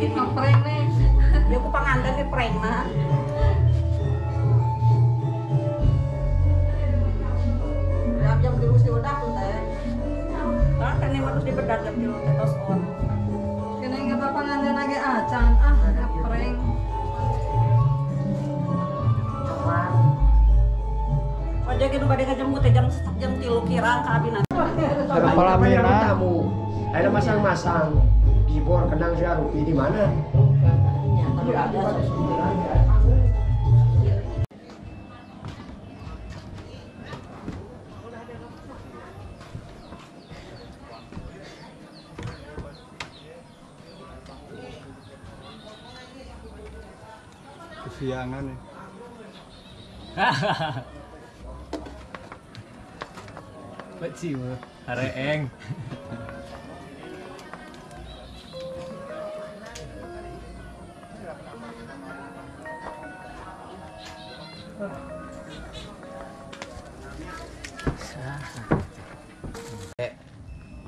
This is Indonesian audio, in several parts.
ngeprank nih. Ya aku pengantin nih prank mah. Jam dius udah tuh teh. Kan kan ini harus dibedat jam dius tos on. Kene kita pengantin lagi acan ngeprank. Aja gitu pada ngejemput jam 3 kirang ka abina. Palamina tamu. Ada masang-masang gibor kenang si Rupi di mana? kesiangan nih. Beciu, hareeng.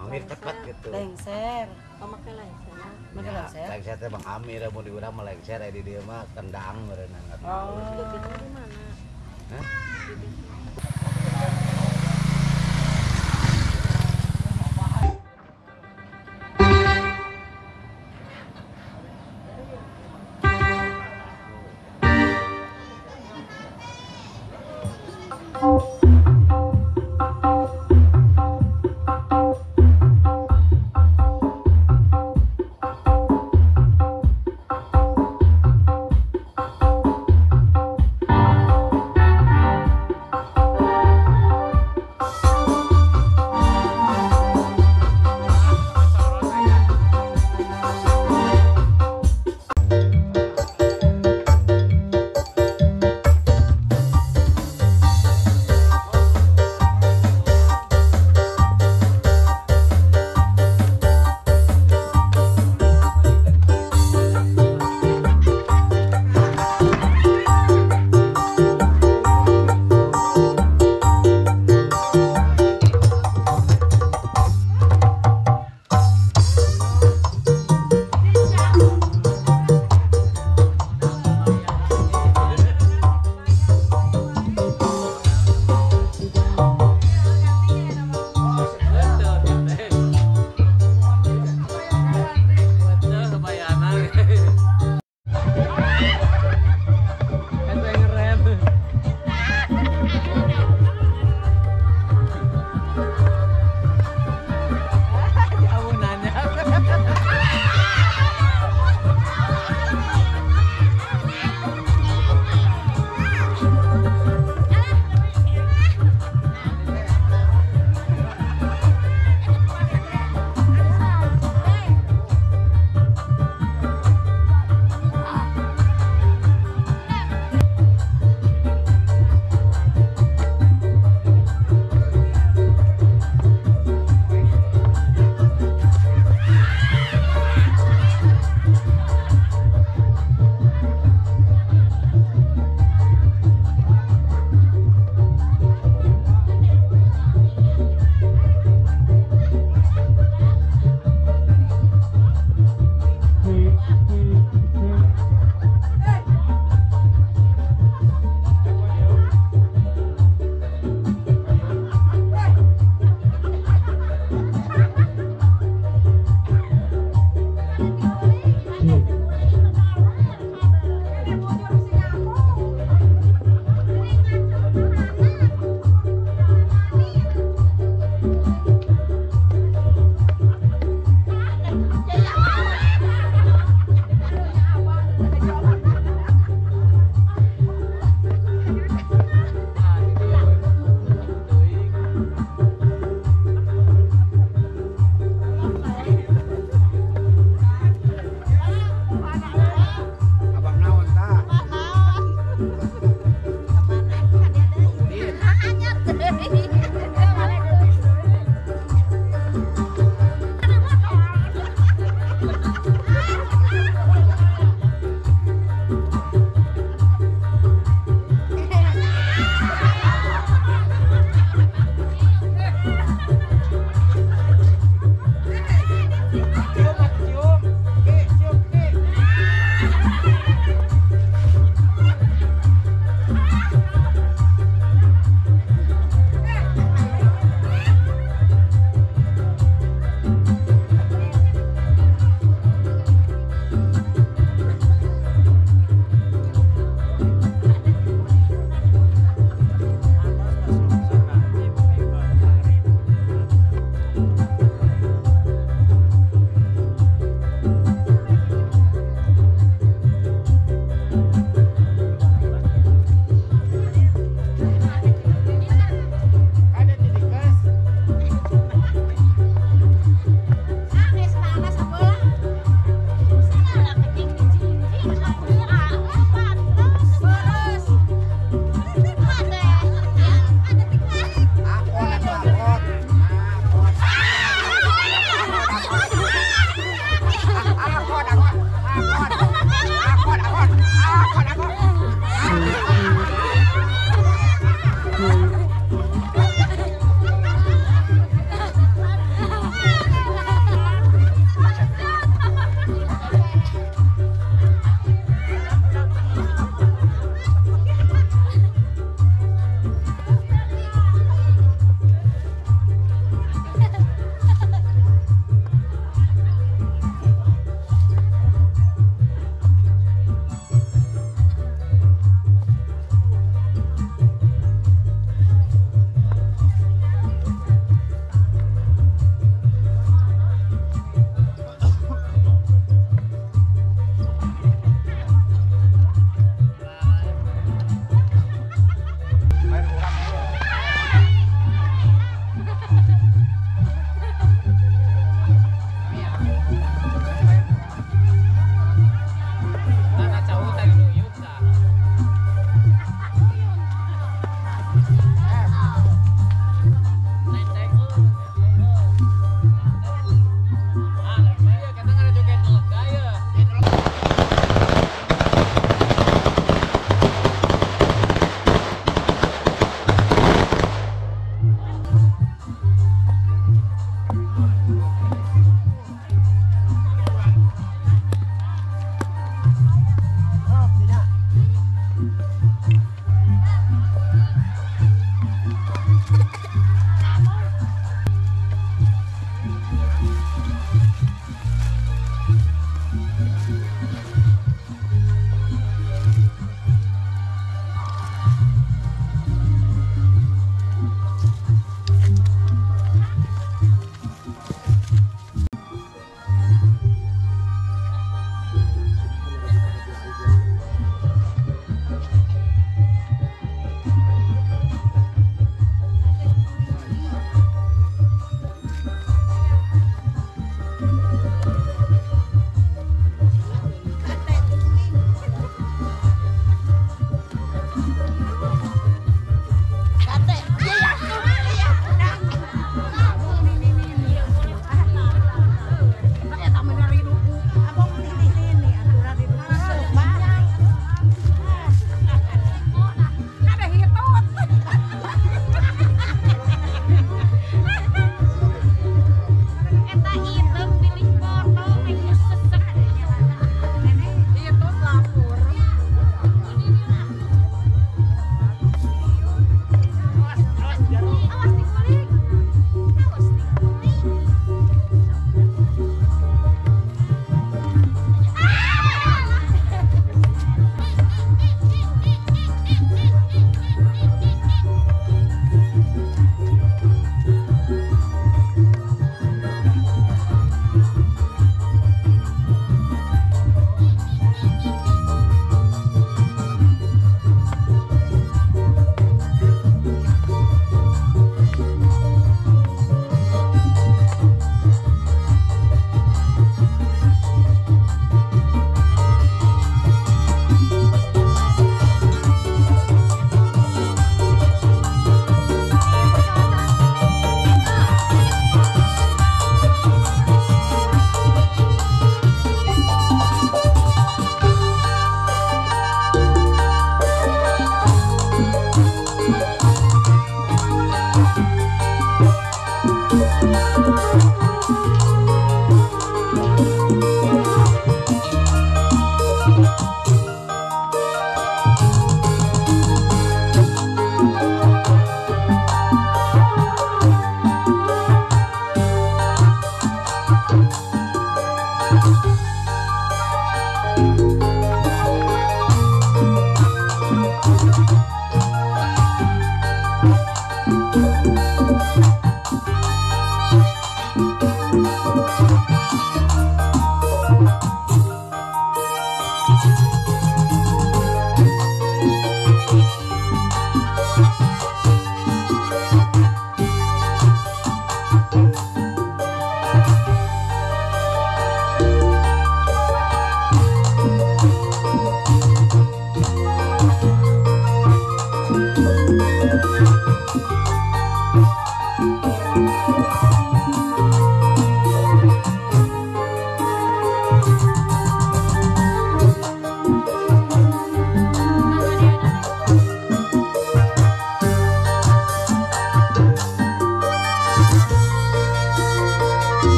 Amir cepat gitu. Lengser. Pamaknya lengser. Pakai lengser. Lengser teh Bang Amir mau diurang mah lengser di dieu mah kendang meureunna. Oh, itu di mana? Hah?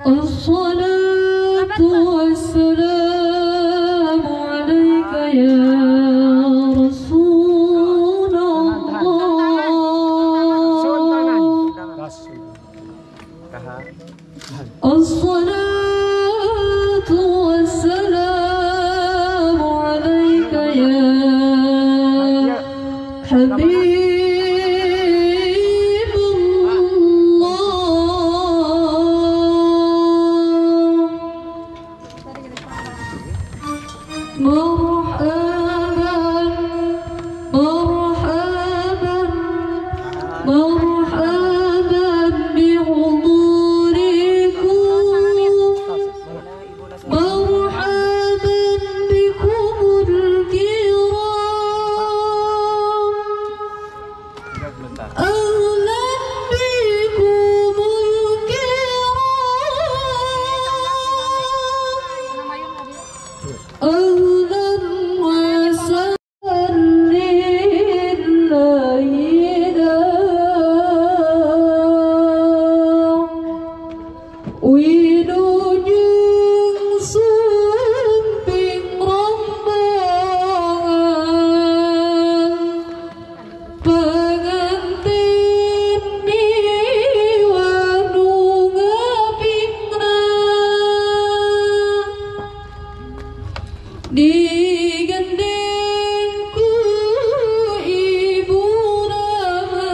الصلاة والسلام عليك يا رسول الله. الصلاة والسلام عليك يا حبيب الله. مرحبا مرحبا مرحبا بحضوركم، مرحبا بكم الكرام، أهلا بكم الكرام، أهلا وسهلا للينا wilujeng sumping rombongan pengantin miwanu ngapingna digandeng ku ibu nama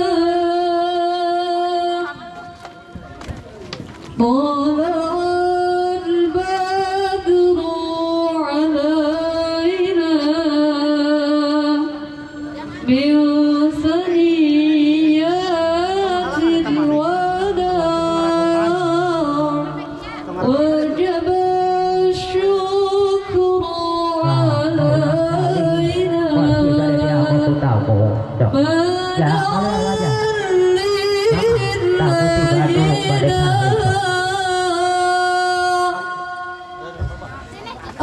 طلع البدر علينا من ثنيات الوداع وجب الشكر علينا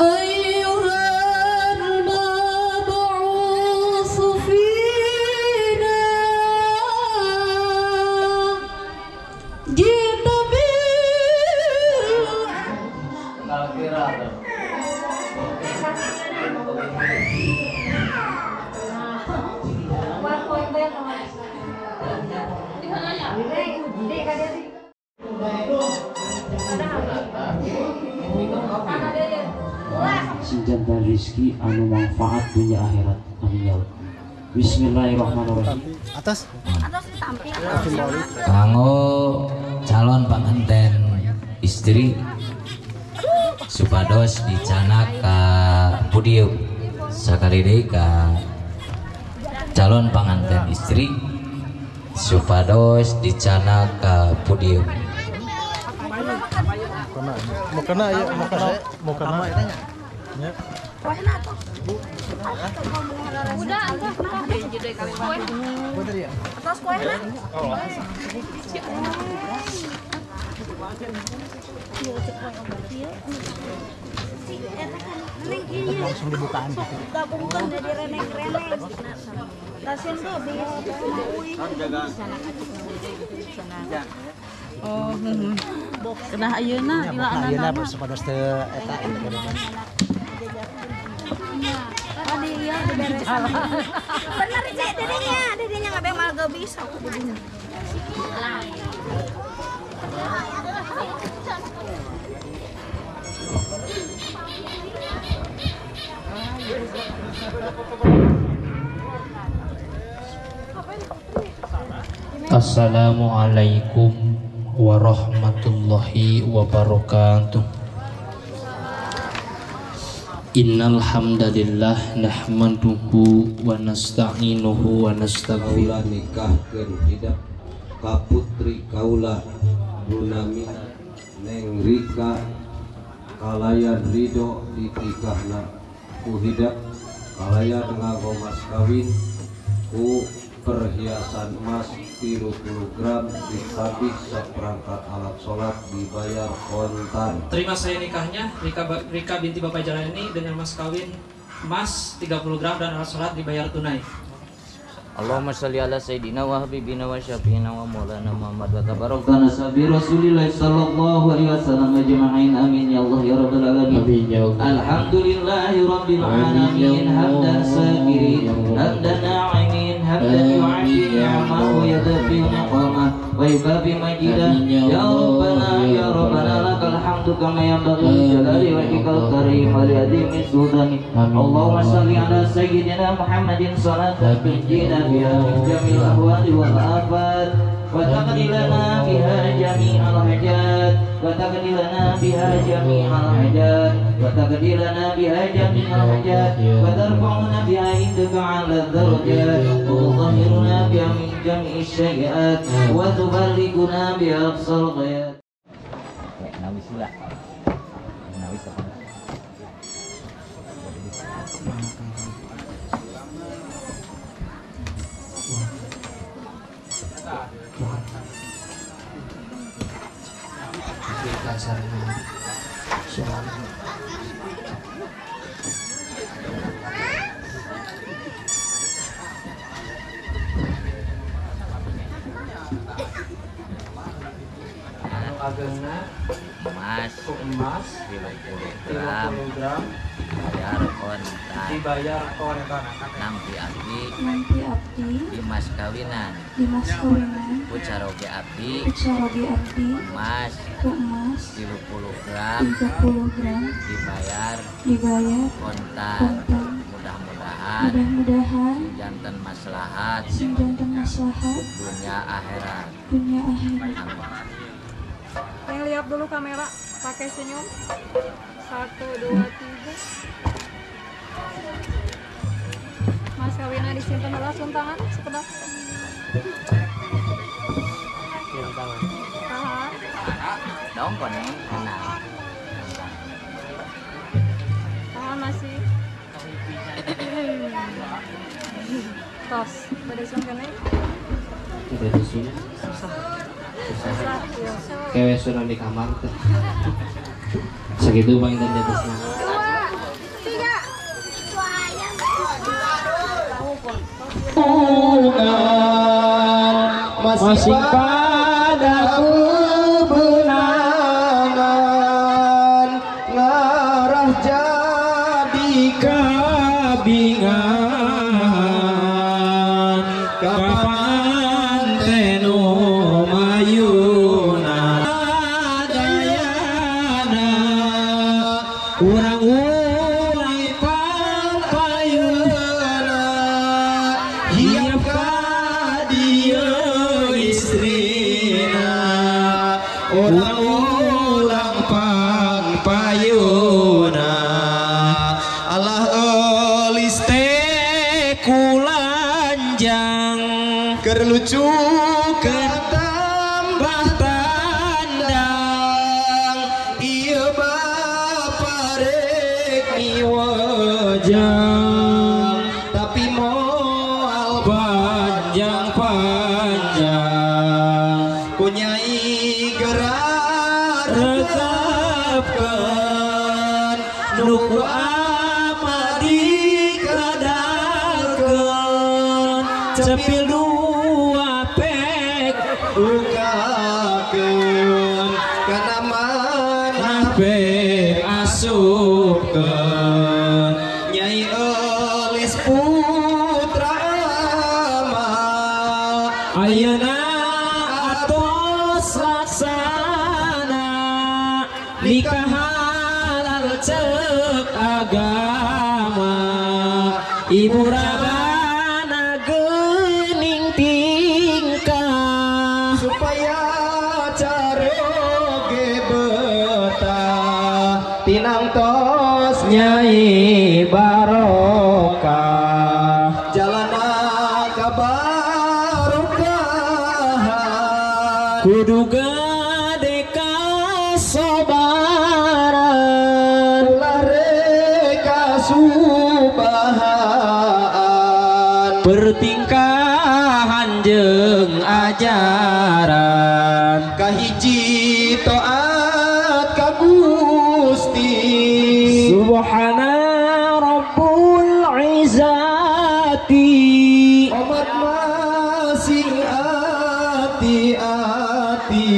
أيها المبعوث فينا جئت Senjata rizki anu manfaat dunia akhirat. Amin ya Allah. Bismillahirrahmanirrahim. Kanggo calon pengantin istri supados dicanak ka podium sakali deui ka calon pengantin istri supados dicanak ka podium. Mau kena ya, mau kena. Ya. Udah, jadi kali atas kuenya. Langsung dibukaan. Gabungkan dari reneng-reneng. Tasin tuh oh, kena ayeuna ila anak-anak. Sepados teu eta Tadi ya beres. Bener sih dedenya nggak bemal gak bisa dedenya. Assalamualaikum warahmatullahi wabarakatuh. Innal hamdalillah nahmaduhu wa nasta'inuhu wa nastaghfiruh. Nikahkeun hidup ka putri kaula Bunami Neng Rika kalayan ridho ditikahna ku hidup kalayan nganggo mas kawin ku perhiasan emas 30 gram dikabih seperangkat alat sholat dibayar kontan. Terima saya nikahnya Rika binti Bapak Jalani dengan mas kawin emas 30 gram dan alat sholat dibayar tunai. Allahumma sholli ala sayyidina wa habibina wa syafiina wa maulana Muhammad wa tabarakana sabi Rasulillah sallallahu alaihi wasallam ajma'in amin ya Allah ya rabbal alamin. Alhamdulillahi rabbil alamin hamdan sakirin hamdan na'imin hamdan yu'afi ni'amahu wa yadafi niqamah wa yukafi majidah ya rabbana lakal hamdu kama yanbaghi li jalali wajhikal karim wa li azimi sultani. Allahumma sholli ala sayyidina Muhammadin salatan tunjina biha min jamil ahwali wal afat wa taqdi lana biha jami'al hajat wa taqdi lana biha jami'al hajat wa taqdi lana biha jami'al hajat wa tarfa'una biha indaka 'ala darajat wa tudhhiruna biha min jami'i syai'at wa tuballighuna biha aqsal ghayat. Nabi sila. Nabi sila. Agengna Emas emas 30 30 gram dibayar kontan nampi abdi di mas kawinan ku caroge abdi emas 30 gram dibayar kontan. Mudah-mudahan janten maslahat dunia akhirat. Yang lihat dulu kamera, pakai senyum. 1, 2, 3. Mas kawinnya disimpan adalah suntangan sekedap. Tahan. Dong koneng enak. Tahan masih. Tos, pada suntangan. Tidak di sini. Kayak sudah di kamar tuh. Segitu bang dan di atasnya. 2, 3. Masih pada kebenangan ngarah jadi kabingan kapan tenu mayuna dayana urang ulai pampayuna hiap ka dieu istrina urang-urang pampayuna Allah eulis teh kulanjang keur lucu keur tambah tandang ieu baparek miwajang tapi moal panjang-panjang kunyai gerak resepkeun nuku amadi kadalkeun cepil 2 pek bukakeun kana manah pek asupkeun nyai eulis putra amal ayeuna atos laksana nikah halal ceuk agama ibu rabana geuning tingkah supaya tinang tos Nyai barokah jalana ka barokahan kudu gade kasobaran ulah reka subahan pertingkahan jeung ajaran kahiji taat ka Gusti subhana rabbul izzati omat masing ati-ati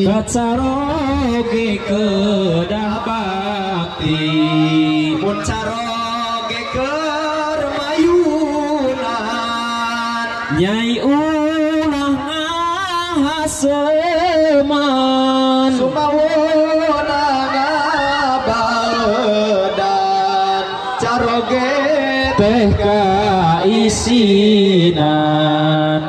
kacaroge kedah bakti mun caroge keur mayunan Nyai ulah ngahaseman sumawona ngabaledan caroge teh kaisinan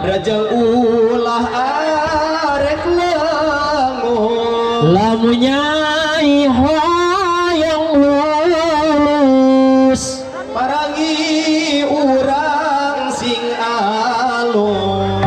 rajang ulah arek lengur lamun Nyai hoyong lulus parangi urang sing alus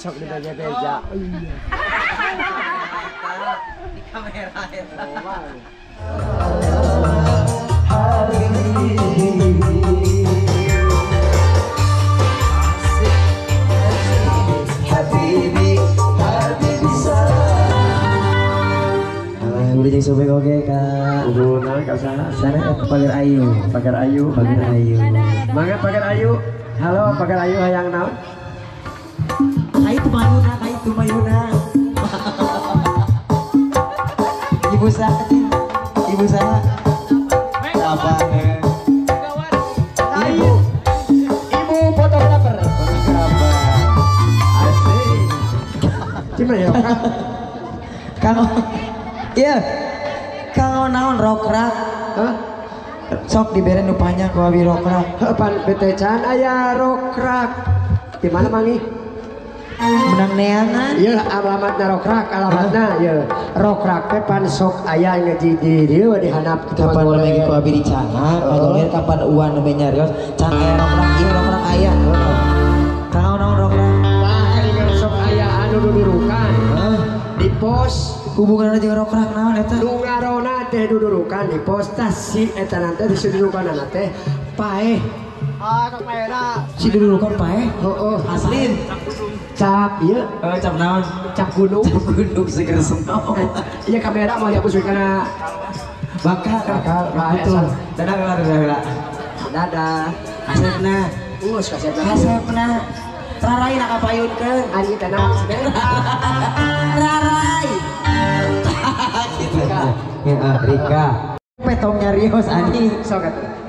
sok dibeja-beja di kamera eta. udah jadi sobek oke kak udah kak sana pagar ayu mangga pagar ayu halo pagar ayu hayang naon Kai tu mayuna ibu sana apa ibu fotografer asik cuma ya kang iya kang naon rokrak sok dibere nu panjang ku abi rokrak pan betecan aya rokrak di mana mangi menang neangan iya alamatna rokrak ya rokrak teh pan sok aya ngejiji dieu dihanap kapan lagi ku abi dicana kapan kapan uan nu nyarios can aya rokrak ieu rokrak aya kang naon rokrak tah ningali sok aya anu dudurukan di pos hubungan jeung rokrak naon eta nu ngarona teh dudurukan di pos tah si eta nanti di dudurukanna teh paeh sok paehna si dudurukan paeh heuh aslin cap ieu cap naon cap gunung seger sempau ieu kamera mau dihapus kana bakal betul dadah kasepna kasepna rarai nak kapayunkeun anjing teh naon rarai Rika petong nyarios anjing sok atuh